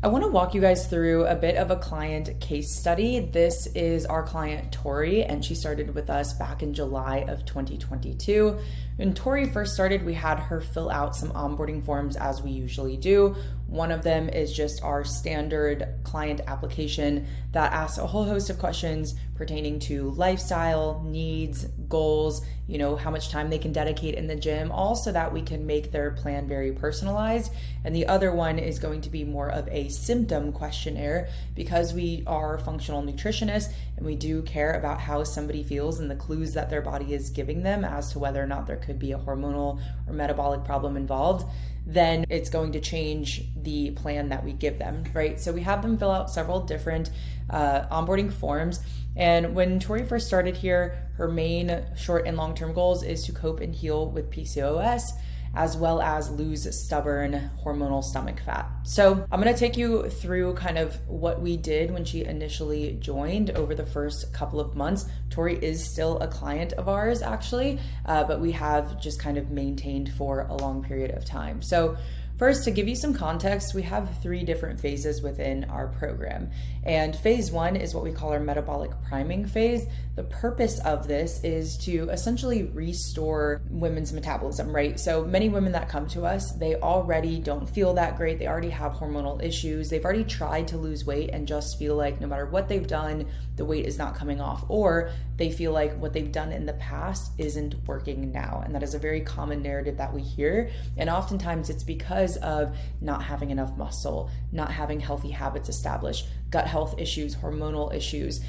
I want to walk you guys through a bit of a client case study. This is our client Tori, and she started with us back in July of 2022. When Tori first started, we had her fill out some onboarding forms as we usually do. One of them is just our standard client application that asks a whole host of questions pertaining to lifestyle, needs, goals, how much time they can dedicate in the gym, all so that we can make their plan very personalized. And the other one is going to be more of a symptom questionnaire because we are functional nutritionists and we do care about how somebody feels and the clues that their body is giving them as to whether or not there could be a hormonal or metabolic problem involved. Then it's going to change the plan that we give them, right? So we have them fill out several different onboarding forms. And when Tori first started here, her main short and long-term goals is to cope and heal with PCOS, as well as lose stubborn hormonal stomach fat. So I'm gonna take you through kind of what we did when she initially joined over the first couple of months. Tori is still a client of ours actually, but we have just kind of maintained for a long period of time. So first, to give you some context, we have 3 different phases within our program. And phase 1 is what we call our metabolic priming phase. The purpose of this is to essentially restore women's metabolism, right? So many women that come to us, they already don't feel that great. They already have hormonal issues. They've already tried to lose weight and just feel like no matter what they've done, the weight is not coming off, or they feel like what they've done in the past isn't working now. And that is a very common narrative that we hear. And oftentimes it's because of not having enough muscle, not having healthy habits established, gut health issues, hormonal issues,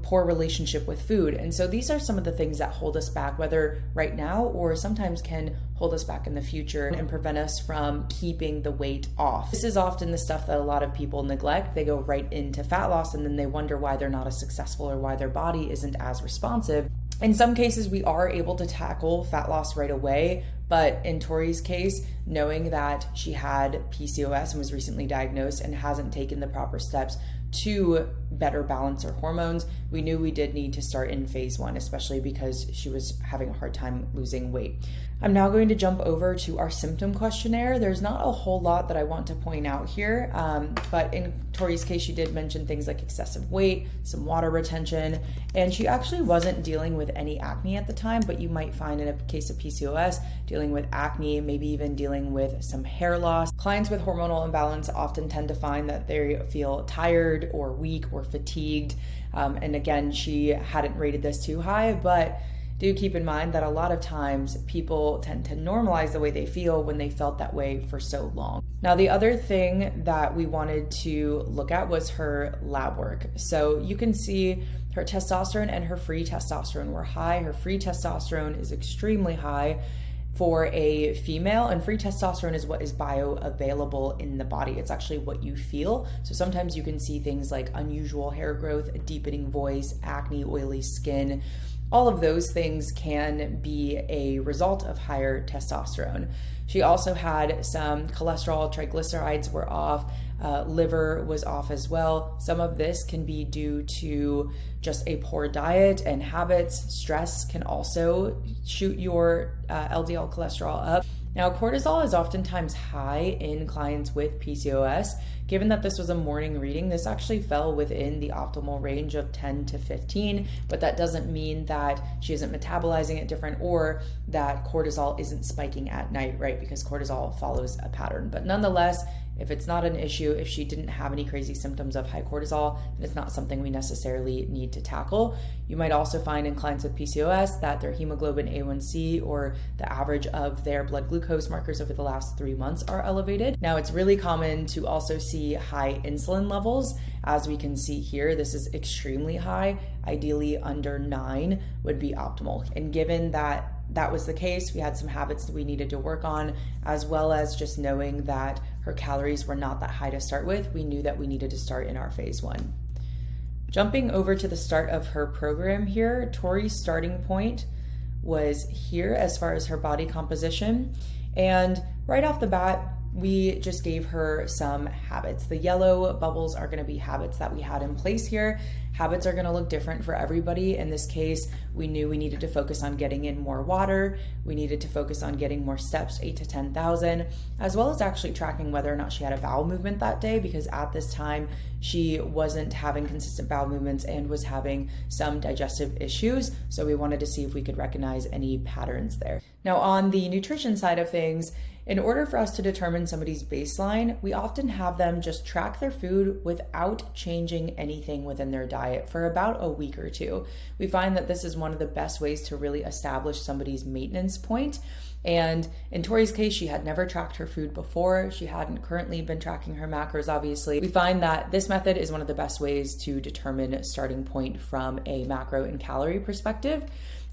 poor relationship with food. And so these are some of the things that hold us back, whether right now or sometimes can hold us back in the future and prevent us from keeping the weight off. This is often the stuff that a lot of people neglect. They go right into fat loss and then they wonder why they're not as successful or why their body isn't as responsive. In some cases, we are able to tackle fat loss right away, but in Tori's case, knowing that she had PCOS and was recently diagnosed and hasn't taken the proper steps to better balance her hormones, we knew we did need to start in phase 1, especially because she was having a hard time losing weight. I'm now going to jump over to our symptom questionnaire. There's not a whole lot that I want to point out here, but in Tori's case, she did mention things like excessive weight, some water retention, and she actually wasn't dealing with any acne at the time, but you might find in a case of PCOS, dealing with acne, maybe even dealing with some hair loss. Clients with hormonal imbalance often tend to find that they feel tired or weak or fatigued. And again, she hadn't rated this too high, but do keep in mind that a lot of times people tend to normalize the way they feel when they felt that way for so long. Now, the other thing that we wanted to look at was her lab work. So you can see her testosterone and her free testosterone were high. Her free testosterone is extremely high for a female, and free testosterone is what is bioavailable in the body. It's actually what you feel. So sometimes you can see things like unusual hair growth, a deepening voice, acne, oily skin. All of those things can be a result of higher testosterone. She also had some cholesterol, triglycerides were off, liver was off as well. Some of this can be due to just a poor diet and habits. Stress can also shoot your LDL cholesterol up. Now, cortisol is oftentimes high in clients with PCOS. Given that this was a morning reading, this actually fell within the optimal range of 10 to 15, but that doesn't mean that she isn't metabolizing it different or that cortisol isn't spiking at night, right? Because cortisol follows a pattern. But nonetheless, if it's not an issue, if she didn't have any crazy symptoms of high cortisol, then it's not something we necessarily need to tackle. You might also find in clients with PCOS that their hemoglobin A1C or the average of their blood glucose markers over the last 3 months are elevated. Now, it's really common to also see high insulin levels. As we can see here, this is extremely high. Ideally under 9 would be optimal. And given that that was the case, we had some habits that we needed to work on, as well as just knowing that her calories were not that high to start with. We knew that we needed to start in our phase 1. Jumping over to the start of her program here, Tori's starting point was here as far as her body composition. And right off the bat, we just gave her some habits. The yellow bubbles are going to be habits that we had in place here. Habits are going to look different for everybody. In this case, we knew we needed to focus on getting in more water. We needed to focus on getting more steps, 8 to 10,000, as well as actually tracking whether or not she had a bowel movement that day, because at this time she wasn't having consistent bowel movements and was having some digestive issues. So we wanted to see if we could recognize any patterns there. Now, on the nutrition side of things, in order for us to determine somebody's baseline, we often have them just track their food without changing anything within their diet for about a week or two. We find that this is one of the best ways to really establish somebody's maintenance point. And in Tori's case, she had never tracked her food before. She hadn't currently been tracking her macros, obviously. We find that this method is one of the best ways to determine a starting point from a macro and calorie perspective.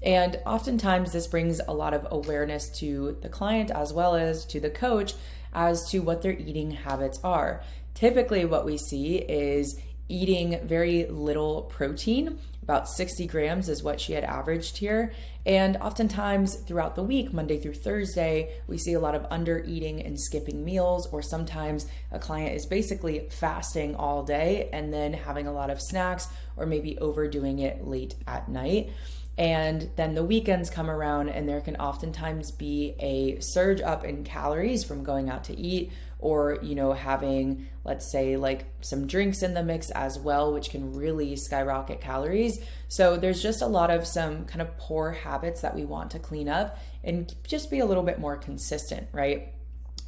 And oftentimes this brings a lot of awareness to the client as well as to the coach as to what their eating habits are. Typically what we see is eating very little protein. About 60 grams is what she had averaged here. And oftentimes throughout the week, Monday through Thursday, we see a lot of under eating and skipping meals, or sometimes a client is basically fasting all day and then having a lot of snacks, or maybe overdoing it late at night. And then the weekends come around and there can oftentimes be a surge up in calories from going out to eat, or, having, let's say, like some drinks in the mix as well, which can really skyrocket calories. So there's just a lot of some kind of poor habits that we want to clean up and just be a little bit more consistent, right?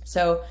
So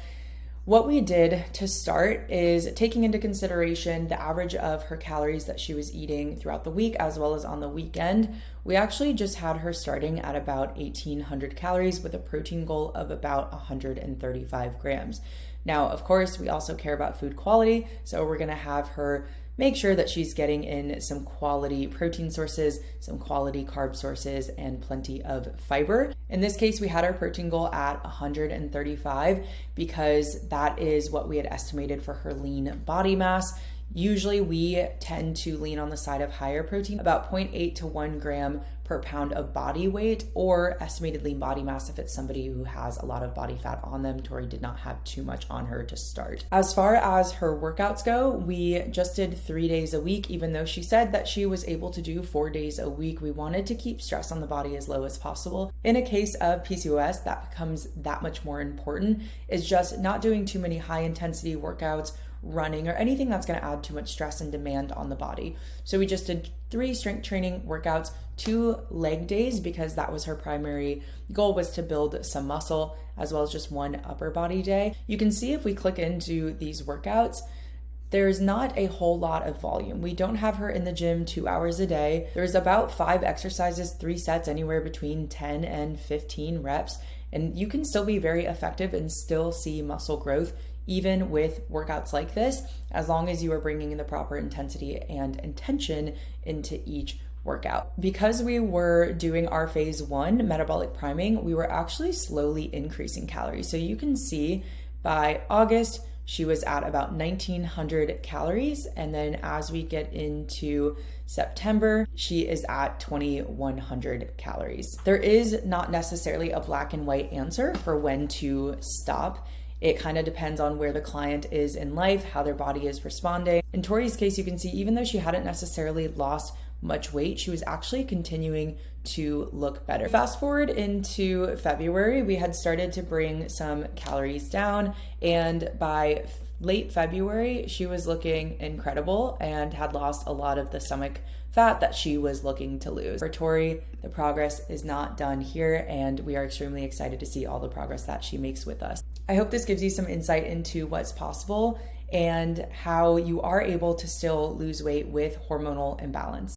what we did to start is taking into consideration the average of her calories that she was eating throughout the week as well as on the weekend. We actually just had her starting at about 1,800 calories with a protein goal of about 135 grams. Now, of course, we also care about food quality, so we're going to have her make sure that she's getting in some quality protein sources, some quality carb sources, and plenty of fiber. In this case, we had our protein goal at 135 because that is what we had estimated for her lean body mass. Usually we tend to lean on the side of higher protein, about 0.8 to 1 gram per pound of body weight, or estimated lean body mass if it's somebody who has a lot of body fat on them. Tori did not have too much on her to start. As far as her workouts go, we just did 3 days a week, even though she said that she was able to do 4 days a week. We wanted to keep stress on the body as low as possible. In a case of PCOS, that becomes that much more important, is just not doing too many high intensity workouts, running, or anything that's going to add too much stress and demand on the body. So we just did 3 strength training workouts, 2 leg days, because that was her primary goal, was to build some muscle, as well as just 1 upper body day. You can see if we click into these workouts, there's not a whole lot of volume. We don't have her in the gym 2 hours a day. There's about 5 exercises, 3 sets, anywhere between 10 and 15 reps. And you can still be very effective and still see muscle growth even with workouts like this, as long as you are bringing in the proper intensity and intention into each workout. Because we were doing our phase 1 metabolic priming, we were actually slowly increasing calories. So you can see by August, she was at about 1,900 calories. And then as we get into September, she is at 2,100 calories. There is not necessarily a black and white answer for when to stop. It kind of depends on where the client is in life, how their body is responding. In Tori's case, you can see even though she hadn't necessarily lost much weight, she was actually continuing to look better. Fast forward into February, we had started to bring some calories down, and by late February, she was looking incredible and had lost a lot of the stomach fat that she was looking to lose. For Tori, the progress is not done here, and we are extremely excited to see all the progress that she makes with us. I hope this gives you some insight into what's possible and how you are able to still lose weight with hormonal imbalance.